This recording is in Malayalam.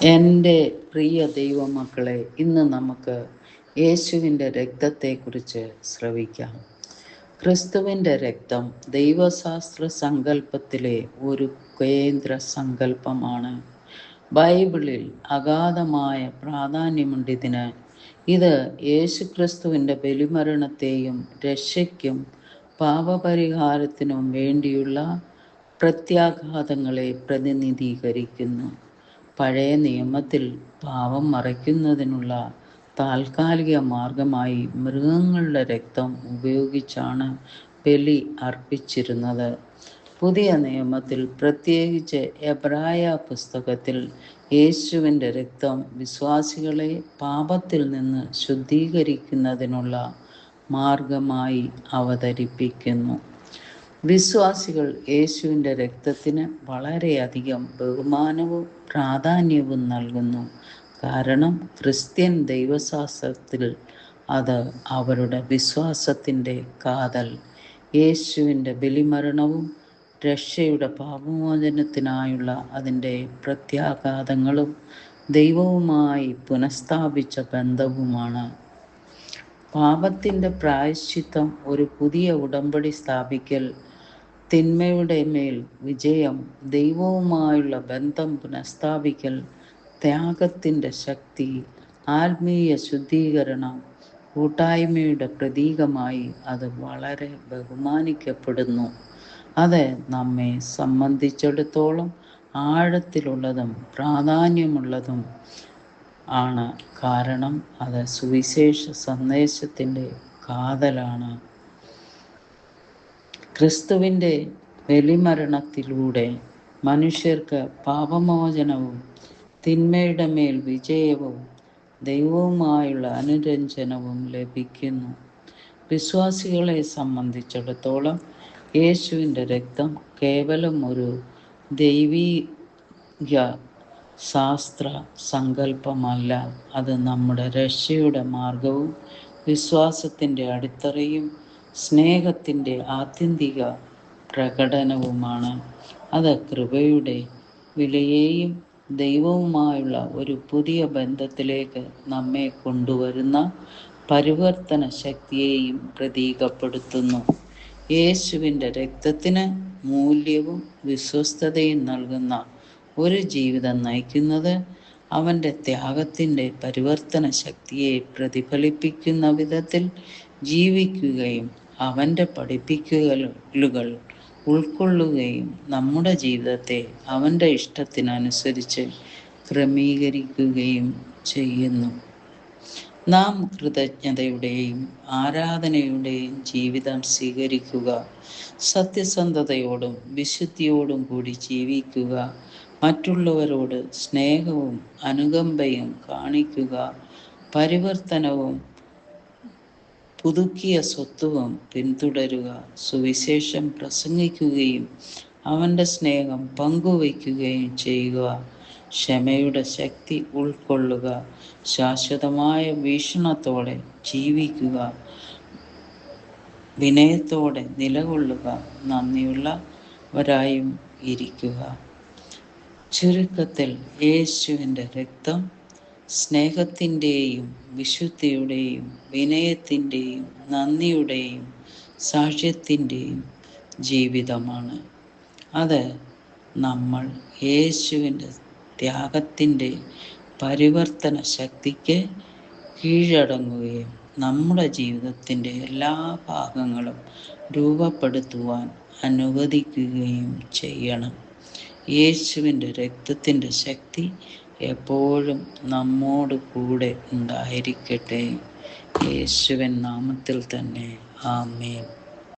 എൻ്റെ പ്രിയ ദൈവമക്കളെ, ഇന്ന് നമുക്ക് യേശുവിൻ്റെ രക്തത്തെക്കുറിച്ച് ശ്രവിക്കാം. ക്രിസ്തുവിൻ്റെ രക്തം ദൈവശാസ്ത്ര സങ്കല്പത്തിലെ ഒരു കേന്ദ്ര സങ്കല്പമാണ്. ബൈബിളിൽ അഗാധമായ പ്രാധാന്യമുണ്ട് ഇതിന്. ഇത് യേശുക്രിസ്തുവിൻ്റെ ബലിമരണത്തെയും രക്ഷയ്ക്കും പാപപരിഹാരത്തിനും വേണ്ടിയുള്ള പ്രത്യാഘാതങ്ങളെ പ്രതിനിധീകരിക്കുന്നു. പഴയ നിയമത്തിൽ പാപം മറയ്ക്കുന്നതിനുള്ള താൽക്കാലിക മാർഗമായി മൃഗങ്ങളുടെ രക്തം ഉപയോഗിച്ചാണ് ബലി അർപ്പിച്ചിരുന്നത്. പുതിയ നിയമത്തിൽ, പ്രത്യേകിച്ച് എബ്രായ പുസ്തകത്തിൽ, യേശുവിൻ്റെ രക്തം വിശ്വാസികളെ പാപത്തിൽ നിന്ന് ശുദ്ധീകരിക്കുന്നതിനുള്ള മാർഗമായി അവതരിപ്പിക്കുന്നു. വിശ്വാസികൾ യേശുവിൻ്റെ രക്തത്തിന് വളരെയധികം ബഹുമാനവും പ്രാധാന്യവും നൽകുന്നു. കാരണം ക്രിസ്ത്യൻ ദൈവശാസ്ത്രത്തിൽ അത് അവരുടെ വിശ്വാസത്തിൻ്റെ കാതൽ. യേശുവിൻ്റെ ബലിമരണവും രക്ഷയുടെ പാപമോചനത്തിനായുള്ള അതിൻ്റെ പ്രത്യാഘാതങ്ങളും ദൈവവുമായി പുനഃസ്ഥാപിച്ച ബന്ധവുമാണ്. പാപത്തിൻ്റെ പ്രായശ്ചിത്തം, ഒരു പുതിയ ഉടമ്പടി സ്ഥാപിക്കൽ, തിന്മയുടെ മേൽ വിജയം, ദൈവവുമായുള്ള ബന്ധം പുനഃസ്ഥാപിക്കൽ, ത്യാഗത്തിൻ്റെ ശക്തി, ആത്മീയ ശുദ്ധീകരണം, കൂട്ടായ്മയുടെ പ്രതീകമായി അത് വളരെ ബഹുമാനിക്കപ്പെടുന്നു. അത് നമ്മെ സംബന്ധിച്ചിടത്തോളം ആഴത്തിലുള്ളതും പ്രാധാന്യമുള്ളതും ആണ്. കാരണം അത് സുവിശേഷ സന്ദേശത്തിൻ്റെ കാതലാണ്. ക്രിസ്തുവിൻ്റെ ബലിമരണത്തിലൂടെ മനുഷ്യർക്ക് പാപമോചനവും തിന്മയുടെ മേൽ വിജയവും ദൈവവുമായുള്ള അനുരഞ്ജനവും ലഭിക്കുന്നു. വിശ്വാസികളെ സംബന്ധിച്ചിടത്തോളം യേശുവിൻ്റെ രക്തം കേവലം ഒരു ദൈവിക ശാസ്ത്ര സങ്കല്പമല്ല, അത് നമ്മുടെ രക്ഷയുടെ മാർഗവും വിശ്വാസത്തിൻ്റെ അടിത്തറയും സ്നേഹത്തിൻ്റെ ആത്യന്തിക പ്രകടനവുമാണ്. അത് കൃപയുടെ വിലയെയും ദൈവവുമായുള്ള ഒരു പുതിയ ബന്ധത്തിലേക്ക് നമ്മെ കൊണ്ടുവരുന്ന പരിവർത്തന ശക്തിയെയും പ്രതീകപ്പെടുത്തുന്നു. യേശുവിൻ്റെ രക്തത്തിന് മൂല്യവും വിശ്വസ്തതയും നൽകുന്ന ഒരു ജീവിതം നയിക്കുന്നത് അവൻ്റെ ത്യാഗത്തിൻ്റെ പരിവർത്തന ശക്തിയെ പ്രതിഫലിപ്പിക്കുന്ന വിധത്തിൽ ജീവിക്കുകയും അവൻ്റെ പഠിപ്പിക്കലുകൾ ഉൾക്കൊള്ളുകയും നമ്മുടെ ജീവിതത്തെ അവൻ്റെ ഇഷ്ടത്തിനനുസരിച്ച് ക്രമീകരിക്കുകയും ചെയ്യുന്നു. നാം കൃതജ്ഞതയുടെയും ആരാധനയുടെയും ജീവിതം സ്വീകരിക്കുക, സത്യസന്ധതയോടും വിശുദ്ധിയോടും കൂടി ജീവിക്കുക, മറ്റുള്ളവരോട് സ്നേഹവും അനുകമ്പയും കാണിക്കുക, പരിവർത്തനവും പുതുക്കിയ സ്വത്വവും പിന്തുടരുക, സുവിശേഷം പ്രസംഗിക്കുകയും അവൻ്റെ സ്നേഹം പങ്കുവയ്ക്കുകയും ചെയ്യുക, ക്ഷമയുടെ ശക്തി ഉൾക്കൊള്ളുക, ശാശ്വതമായ വീക്ഷണത്തോടെ ജീവിക്കുക, വിനയത്തോടെ നിലകൊള്ളുക, നന്ദിയുള്ളവരായും ഇരിക്കുക. ചുരുക്കത്തിൽ, യേശുവിൻ്റെ രക്തം സ്നേഹത്തിൻ്റെയും വിശുദ്ധിയുടെയും വിനയത്തിൻ്റെയും നന്ദിയുടെയും സാക്ഷ്യത്തിൻ്റെയും ജീവിതമാണ്. അത് നമ്മൾ യേശുവിൻ്റെ ത്യാഗത്തിൻ്റെ പരിവർത്തന ശക്തിക്ക് കീഴടങ്ങുകയും നമ്മുടെ ജീവിതത്തിൻ്റെ എല്ലാ ഭാഗങ്ങളും രൂപപ്പെടുത്തുവാൻ അനുവദിക്കുകയും ചെയ്യണം. യേശുവിൻ്റെ രക്തത്തിൻ്റെ ശക്തി എപ്പോഴും നമ്മോട് കൂടെ ഉണ്ടായിരിക്കട്ടെ. യേശുവിൻ നാമത്തിൽ തന്നെ. ആമേൻ.